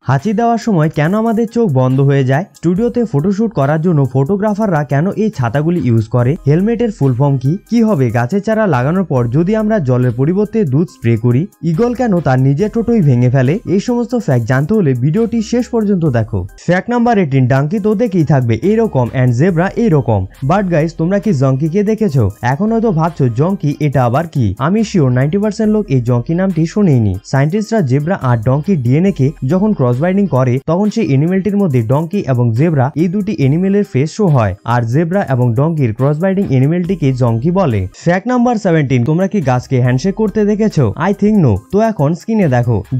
হাঁচি দেওয়ার সময় কেন আমাদের চোখ বন্ধ হয়ে যায়, স্টুডিওতে ফটোশুট করার জন্য ফটোগ্রাফাররা কেন এই ছাতাগুলি ইউজ করে, হেলমেটের ফুল ফর্ম কি হবে গাছের চারা লাগানোর পর যদি আমরা জলের পরিবর্তে দুধ স্প্রে করি, ঈগল কেন তার নিজের টোটোই ভেঙে ফেলে, এই সমস্ত ফ্যাক্ট জানতে হলে ভিডিওটি শেষ পর্যন্ত দেখো। ফ্যাক্ট নাম্বার 18, ডাঙ্কি তো দেখেই থাকবে এইরকম এন্ড জেব্রা এইরকম, বাট গাইস তোমরা কি জঙ্কিকে দেখেছো? এখন হয়তো ভাবছো জঙ্কি এটা আবার কি। আমি শিওর 90% লোক এই জঙ্কি নামটি শুনেইনি। সায়েন্টিস্টরা জেব্রা আর ডঙ্কির ডিএনএ কে যখন ক্রস বাইন্ডিং করে তখন সেই এনিমেলটির মধ্যে ডঙ্কি এবং জেব্রা এই দুটি এনিমেলের ফেস শো হয়, আর জেব্রা এবং ডঙ্কির ক্রস বাইন্ডিং এনিমেলটিকে জঙ্কি বলে। ফ্যাক্ট নাম্বার 17, তোমরা কি গাছকে হ্যান্ডশেক করতে দেখেছো? I think no. তো এখন স্ক্রিনে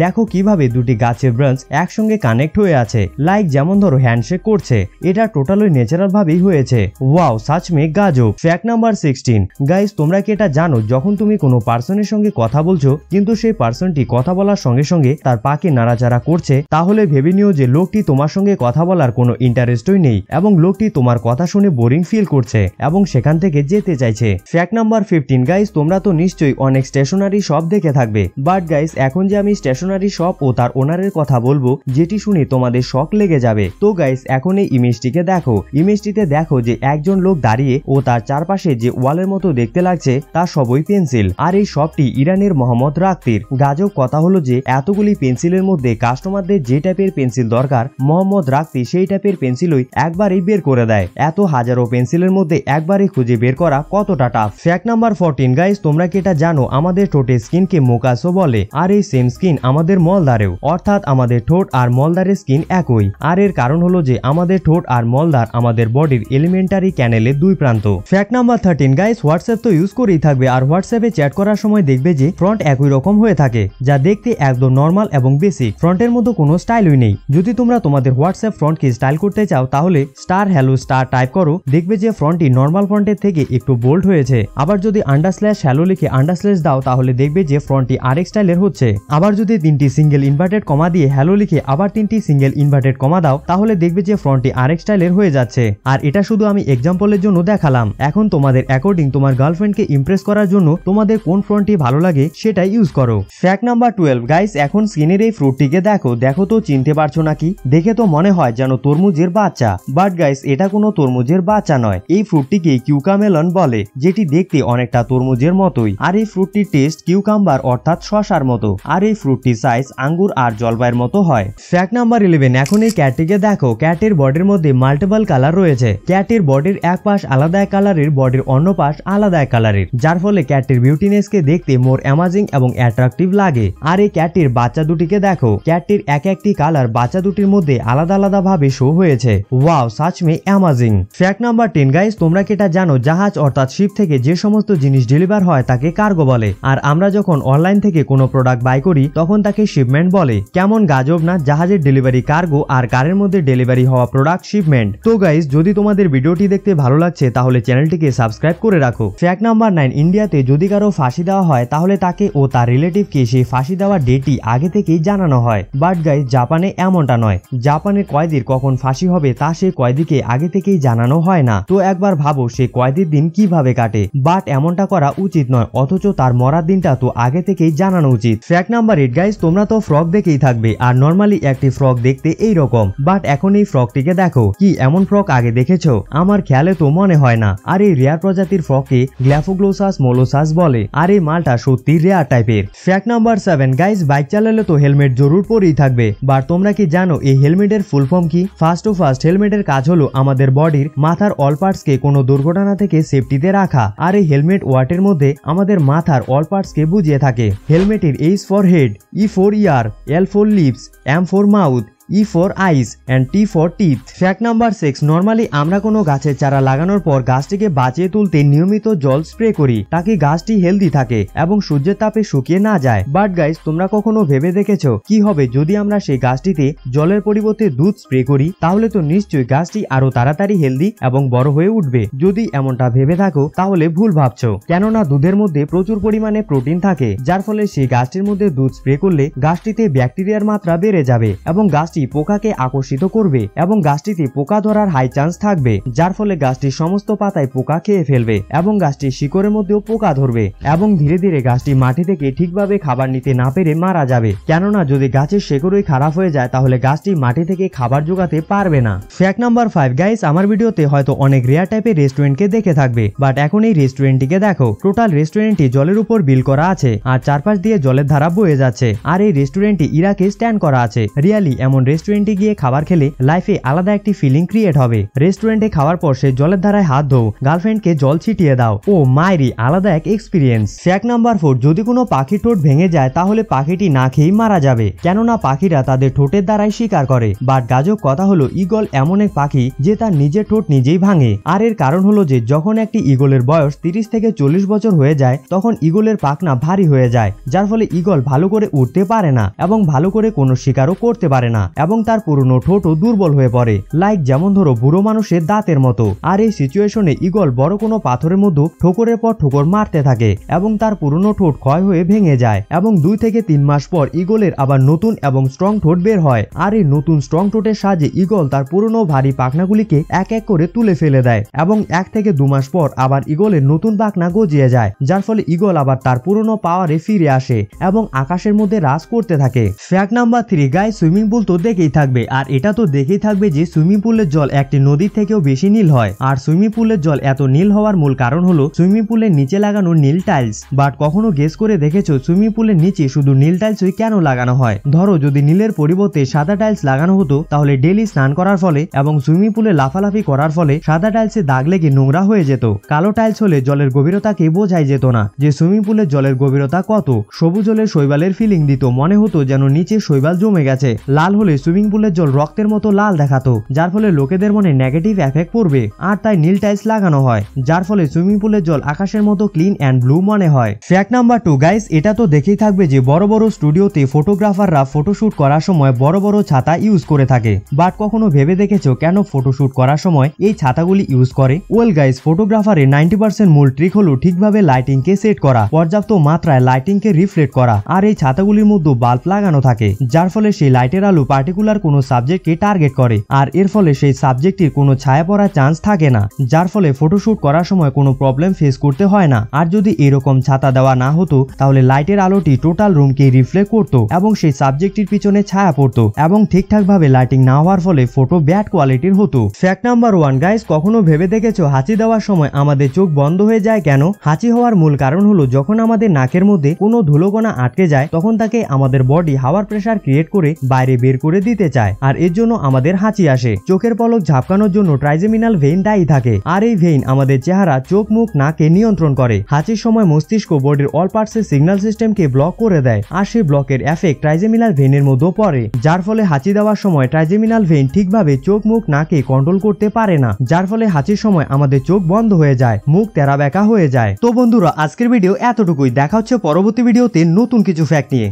দেখো কিভাবে দুটি গাছের ব্রাঞ্চ একসঙ্গে কানেক্ট হয়ে আছে, লাইক যেমন ধরো হ্যান্ডশেক করছে। এটা টোটালি ন্যাচারাল ভাবেই হয়েছে। ওয়াও, সাচ মে গাজব। ফ্যাক্ট নাম্বার 16, গাইস তোমরা কি এটা জানো যখন তুমি কোনো পার্সনের সঙ্গে কথা বলছো কিন্তু সেই পার্সনটি কথা বলার সঙ্গে সঙ্গে তার পাকে নাড়াচাড়া করছে, তাহলে ভেবে নিও যে লোকটি তোমার সঙ্গে কথা বলার কোনো ইন্টারেস্টই নেই এবং লোকটি তোমার কথা শুনে বোরিং ফিল করছে এবং সেখান থেকে যেতে চাইছে। ফ্যাক্ট নাম্বার 15, গাইস তোমরা তো নিশ্চয়ই অনেক স্টেশনারি শপ দেখে থাকবে, বাট গাইস এখন যে আমি স্টেশনারি শপ ও তার ওনারের কথা বলবো যেটি শুনে তোমাদের শক লেগে যাবে। তো গাইস এখন এই ইমেজটিকে দেখো, ইমেজটিতে দেখো যে একজন লোক দাঁড়িয়ে ও তার চারপাশে যে ওয়ালের মতো দেখতে লাগছে তা সবই পেন্সিল, আর এই শপটি ইরানের মোহাম্মদ রাক্তির। গাজব কথা হলো যে এতগুলি পেন্সিলের মধ্যে কাস্টমারদের যে টাইপের পেন্সিল দরকার মোহাম্মদ রাক্তি সেই টাইপের পেন্সিলই একবারই বের করে দেয়। এত হাজারো পেন্সিলের মধ্যে একবারই খুঁজে বের করা কতটা টাফ। ফ্যাক্ট নাম্বার 14, গাইস তোমরা কি এটা জানো আমাদের ঠোঁটের স্কিনকে মোকাসো বলে, আর এই সেম স্কিন আমাদের মলদারেও, অর্থাৎ আমাদের ঠোঁট আর মলদারের স্কিন একই। আর এর কারণ হলো যে আমাদের ঠোঁট আর মলদার আমাদের বডির এলিমেন্টারি ক্যানেলের দুই প্রান্ত। ফ্যাক্ট নাম্বার 13, গাইস হোয়াটসঅ্যাপ তো ইউজ করেই থাকবে, আর হোয়াটসঅ্যাপে চ্যাট করার সময় দেখবে যে ফ্রন্ট একই রকম হয়ে থাকে, যা দেখতে একদম নর্মাল এবং বেসিক। ফ্রন্টের মধ্যে কোনো স্টাইলই নেই। যদি তোমরা তোমাদের হোয়াটসঅ্যাপ ফ্রন্টকে স্টাইল করতে চাও তাহলে স্টার হ্যালো স্টার টাইপ করো, দেখবে যে ফ্রন্টটি নর্মাল ফ্রন্টের থেকে একটু বোল্ড হয়েছে। আবার যদি আন্ডারস্ল্যাশ হ্যালো লিখে আন্ডারস্ল্যাশ দাও তাহলে দেখবে যে ফ্রন্টটি আরেক স্টাইলের হচ্ছে। আবার যদি 3টি সিঙ্গেল ইনভার্টেড কমা দিয়ে হ্যালো লিখে আবার 3টি সিঙ্গেল ইনভার্টেড কমা দাও তাহলে দেখবে যে ফ্রন্টটি আরেক স্টাইলের হয়ে যাচ্ছে। আর এটা শুধু আমি এক্সাম্পলের জন্য দেখালাম। এখন তোমাদের অ্যাকর্ডিং তোমার গার্লফ্রেন্ডকে ইমপ্রেস করার জন্য তোমাদের কোন ফ্রন্টটি ভালো লাগে সেটাই ইউজ করো। ফ্যাক্ট নাম্বার 12, গাইস এখন স্কিনের এই ফ্রুটটিকে দেখো তো চিনতে পারছো নাকি? দেখে তো মনে হয় যেন তরমুজের বাচ্চা, বাট গাইস এটা কোনো তরমুজের বাচ্চা নয়। এই ফ্রুটটিকে কিউকামেলন বলে, যেটি দেখতে অনেকটা তরমুজের মতোই, আর এই ফ্রুটটির টেস্ট কিউকাম্বার অর্থাৎ শসার মতো, আর এই ফ্রুটটির সাইজ আঙ্গুর আর জলপাইয়ের মতো হয়। ফ্যাক্ট নাম্বার 11, এখন এই ক্যাটটিকে দেখো, ক্যাটের বডির মধ্যে মাল্টিপল কালার রয়েছে। ক্যাটের বডির এক পাশ আলাদা এক কালারের, বডির অন্য পাশ আলাদা এক কালারের, যার ফলে ক্যাটের বিউটিনেসকে দেখতে মোর অ্যামাজিং এবং অ্যাট্রাকটিভ লাগে। আর এই ক্যাটের বাচ্চা দুটিকে দেখো, ক্যাটটির এক একটি কালার বাচ্চা দুটির মধ্যে আলাদা আলাদা ভাবে শো হয়েছে। ওয়াও, সাচ মে অ্যামাজিং। ফ্যাক্ট নাম্বার 10, গাইস তোমরা কি এটা জানো জাহাজ অর্থাৎ শিপ থেকে যে সমস্ত জিনিস ডেলিভার হয় তাকে কার্গো বলে, আর আমরা যখন অনলাইন থেকে কোনো প্রোডাক্ট বাই করি তখন তাকে শিপমেন্ট বলে। কেমন গাজব না, জাহাজের ডেলিভারি কার্গো আর কারের মধ্যে ডেলিভারি হওয়া প্রোডাক্ট শিপমেন্ট। তো গাইস যদি তোমাদের ভিডিওটি দেখতে ভালো লাগছে তাহলে চ্যানেলটিকে সাবস্ক্রাইব করে রাখো। ফ্যাক্ট নাম্বার 9, ইন্ডিয়াতে যদি কারো ফাঁসি দেওয়া হয় তাহলে তাকে ও তার রিলেটিভকে সেই ফাঁসি দেওয়ার ডেটই আগে থেকেই জানানো হয়, বাট গাইস জাপানে এমনটা নয়। জাপানের কয়েদির কখন ফাঁসি হবে তা সেই কয়েদিকে আগে থেকেই জানানো হয় না। তো একবার ভাবো সেই কয়েদির দিন কিভাবে কাটে, বাট এমনটা করা উচিত নয়, অথচ তার মরার দিনটা তো আগে থেকেই জানানো উচিত। ফ্যাক্ট নাম্বার 8, গাইস তোমরা তো ফ্রক দেখেই থাকবে, আর নর্মালি একটি ফ্রক দেখতে এইরকম, বাট এখন এই ফ্রকটিকে দেখো, কি এমন ফ্রক আগে দেখেছো? আমার খেয়ালে তো মনে হয় না। আর এই রেয়ার প্রজাতির ফ্রককে গ্ল্যাফোগ্লোসাস মোলোসাস বলে, আর এই মালটা সত্যি রেয়ার টাইপের। ফ্যাক্ট নাম্বার 7, গাইস বাইক চালালে তো হেলমেট জরুর পরেই থাকবে, বাট তোমরা কি জানো এই হেলমেটের ফুল ফর্ম কি? ফার্স্ট হেলমেটের কাজ হলো আমাদের বডির মাথার অল পার্টসকে কোনো দুর্ঘটনা থেকে সেফটিতে রাখা, আর এই হেলমেট ওয়ার্ডের মধ্যে আমাদের মাথার অল পার্টসকে বুঝিয়ে থাকে। হেলমেটের H for head, E for ear, L for lips, M for mouth, E for eyes and T for teeth. Fact number 6, normally আমরা কোনো গাছের চারা লাগানোর পর গাছটিকে বাঁচিয়ে তুলতে নিয়মিত জল স্প্রে করি তাকে গাছটি হেলদি থাকে এবং সূর্যের তাপে শুকিয়ে না যায়। বাট গাইস তোমরা কখনো ভেবে দেখেছো কি হবে যদি আমরা সেই গাছটিতে জলের পরিবর্তে দুধ স্প্রে করি? তাহলে তো নিশ্চয়ই গাছটি আরো তাড়াতাড়ি হেলদি এবং বড় হয়ে উঠবে। যদি এমনটা ভেবে থাকো তাহলে ভুল ভাবছো, কেননা দুধের মধ্যে প্রচুর পরিমাণে প্রোটিন থাকে, যার ফলে সেই গাছটির মধ্যে দুধ স্প্রে করলে গাছটিতে ব্যাকটেরিয়ার মাত্রা বেড়ে যাবে এবং গাছটি গাছটি পোকাকে আকর্ষিত করবে এবং গাছটিতে পোকা ধরার হাই চান্স থাকবে, যার ফলে গাছটির সমস্ত পাতায় পোকা খেয়ে ফেলবে এবং গাছটির শিকড়ের মধ্যেও পোকা ধরবে এবং ধীরে ধীরে গাছটি মাটি থেকে ঠিকভাবে খাবার নিতে না পেরে মারা যাবে। কেননা যদি গাছের শিকড়ই খারাপ হয়ে যায় তাহলে গাছটি মাটি থেকে খাবার জোগাতে পারবে না। ফ্যাক্ট নাম্বার 5 গাইস, আমার ভিডিওতে হয়তো অনেক রেয়ার টাইপের রেস্টুরেন্টকে দেখে থাকবে, বাট এখন এই রেস্টুরেন্টটিকে দেখো। টোটাল রেস্টুরেন্টটি জলের উপর বিল করা আছে আর চারপাশ দিয়ে জলের ধারা বয়ে যাচ্ছে আর এই রেস্টুরেন্টটি ইরাকে স্ট্যান্ড করা আছে। রিয়ালি এমন রেস্টুরেন্টে গিয়ে খাবার খেলে লাইফে আলাদা একটি ফিলিং ক্রিয়েট হবে। রেস্টুরেন্টে খাওয়ার পর সে জলের ধারায় হাত ধো, গার্লফ্রেন্ডকে জল ছিটিয়ে দাও, ও মাইরি আলাদা এক এক্সপিরিয়েন্স। ফ্যাক্ট নাম্বার 4 যদি কোনো পাখির ঠোঁট ভেঙে যায় তাহলে পাখিটি না খেয়েই মারা যাবে, কেননা পাখিরা তাদের ঠোঁটের দ্বারাই শিকার করে। বাট গাজব কথা হলো ঈগল এমন এক পাখি যে তার নিজের ঠোঁট নিজেই ভাঙে। আর এর কারণ হলো যে যখন একটি ঈগলের বয়স 30 থেকে 40 বছর হয়ে যায় তখন ঈগলের পাখনা ভারী হয়ে যায়, যার ফলে ঈগল ভালো করে উঠতে পারে না এবং ভালো করে কোনো শিকারও করতে পারে না এবং তার পুরনো ঠোঁটও দুর্বল হয়ে পড়ে, লাইক যেমন ধরো বুড়ো মানুষের দাঁতের মতো। আর এই সিচুয়েশনে ঈগল বড় কোনো পাথরের মধ্যে ঠোকরের পর ঠোকর মারতে থাকে এবং তার পুরনো ঠোঁট ক্ষয় হয়ে ভেঙে যায় এবং 2 থেকে 3 মাস পর ঈগলের আবার নতুন এবং স্ট্রং ঠোঁট বের হয়। আর এই নতুন স্ট্রং ঠোঁটের সাহায্যে ঈগল তার পুরনো ভারী পাখনাগুলিকে এক এক করে তুলে ফেলে দেয় এবং 1 থেকে 2 মাস পর আবার ঈগলের নতুন পাখনা গজিয়ে যায়, যার ফলে ঈগল আবার তার পুরনো পাওয়ারে ফিরে আসে এবং আকাশের মধ্যে রাজ করতে থাকে। Fact number 3 guys, swimming pool তো দেখেই থাকবে আর এটা তো দেখেই থাকবে যে সুইমিং পুলের জল একটি নদীর থেকেও বেশি নীল হয়। আর সুইমিং পুলের জল এত নীল হওয়ার মূল কারণ হলো সুইমিং পুলের নিচে লাগানো নীল টাইলস। বাট কখনো গেস করে দেখেছো সুইমিং পুলের নিচে শুধু নীল টাইলসই কেন লাগানো হয়? ধরো যদি নীলের পরিবর্তে সাদা টাইলস লাগানো হতো তাহলে ডেইলি স্নান করার ফলে এবং সুইমিং পুলে লাফালাফি করার ফলে সাদা টাইলসে দাগ লেগে নোংরা হয়ে যেত। কালো টাইলস হলে জলের গভীরতাকে বোঝাই যেত না যে সুইমিং পুলের জলের গভীরতা কত। সবুজ হলে শৈবালের ফিলিং দিত, মনে হতো যেন নিচে শৈবাল জমে গেছে। লাল হলে সুইমিং পুলের জল রক্তের মতো লাল দেখাতো, যার ফলে লোকেদের মনে নেগেটিভ এফেক্ট পড়বে। আর তাই নীল টাইলস লাগানো হয়, যার ফলে সুইমিং পুলের জল আকাশের মতো ক্লিন অ্যান্ড ব্লু মনে হয়। ফ্যাক্ট নাম্বার 2 গাইস, এটা তো দেখেই থাকবে যে বড় বড় স্টুডিওতে ফটোগ্রাফাররা ফটোশুট করার সময় বড় বড় ছাতা ইউজ করে থাকে। বাট কখনো ভেবে দেখেছো কেন ফটোশুট করার সময় এই ছাতাগুলি ইউজ করে? ওয়েল গাইস, ফটোগ্রাফারের 90% মূল ট্রিক হলো ঠিকভাবে লাইটিং কে সেট করা, পর্যাপ্ত মাত্রায় লাইটিং কে রিফ্লেক্ট করা। আর এই ছাতাগুলির মধ্যে বাল্ব লাগানো থাকে, যার ফলে সেই লাইটের আলো পার্টিকুলার কোনো সাবজেক্টকে টার্গেট করে আর এর ফলে সেই সাবজেক্টটির কোনো ছায়া পড়ার চান্স থাকে না, যার ফলে ফটোশুট করার সময় কোনো প্রবলেম ফেস করতে হয় না। আর যদি এরকম ছাতা দেওয়া না হতো তাহলে লাইটের আলোটি টোটাল রুমকে রিফ্লেক্ট করতো এবং সেই সাবজেক্টটির পিছনে ছায়া পড়তো এবং ঠিকঠাক ভাবে লাইটিং না হওয়ার ফলে ফটো ব্যাড কোয়ালিটির হতো। ফ্যাক্ট নাম্বার 1 গাইস, কখনো ভেবে দেখেছো হাঁচি দেওয়ার সময় আমাদের চোখ বন্ধ হয়ে যায় কেন? হাঁচি হওয়ার মূল কারণ হলো যখন আমাদের নাকের মধ্যে কোনো ধুলোকণা আটকে যায় তখন তাকে আমাদের বডি হাওয়ার প্রেসার ক্রিয়েট করে বাইরে বের করে দিতে চায় আর এর জন্য আমাদের হাঁচি আসে। চোখের পলক ঝাপকানোর জন্য ট্রাইজেমিনাল ভেইন দায়ী থাকে আর এই ভেইন আমাদের চেহারা, চোখ, মুখ, নাকে নিয়ন্ত্রণ করে। হাঁচির সময় মস্তিষ্ক বডির অল পার্টসের সিগন্যাল সিস্টেমকে ব্লক করে দেয় আর সেই ব্লকের এফেক্ট ট্রাইজেমিনাল ভেইনের মধ্যে পড়ে, যার ফলে হাঁচি দেওয়ার সময় ট্রাইজেমিনাল ভেইন ঠিকভাবে চোখ, মুখ, নাকে কন্ট্রোল করতে পারে না, যার ফলে হাঁচির সময় আমাদের চোখ বন্ধ হয়ে যায়, মুখ তেরা বেঁকা হয়ে যায়। তো বন্ধুরা, আজকের ভিডিও এতটুকুই। দেখা হচ্ছে পরবর্তী ভিডিওতে নতুন কিছু ফ্যাক্ট নিয়ে।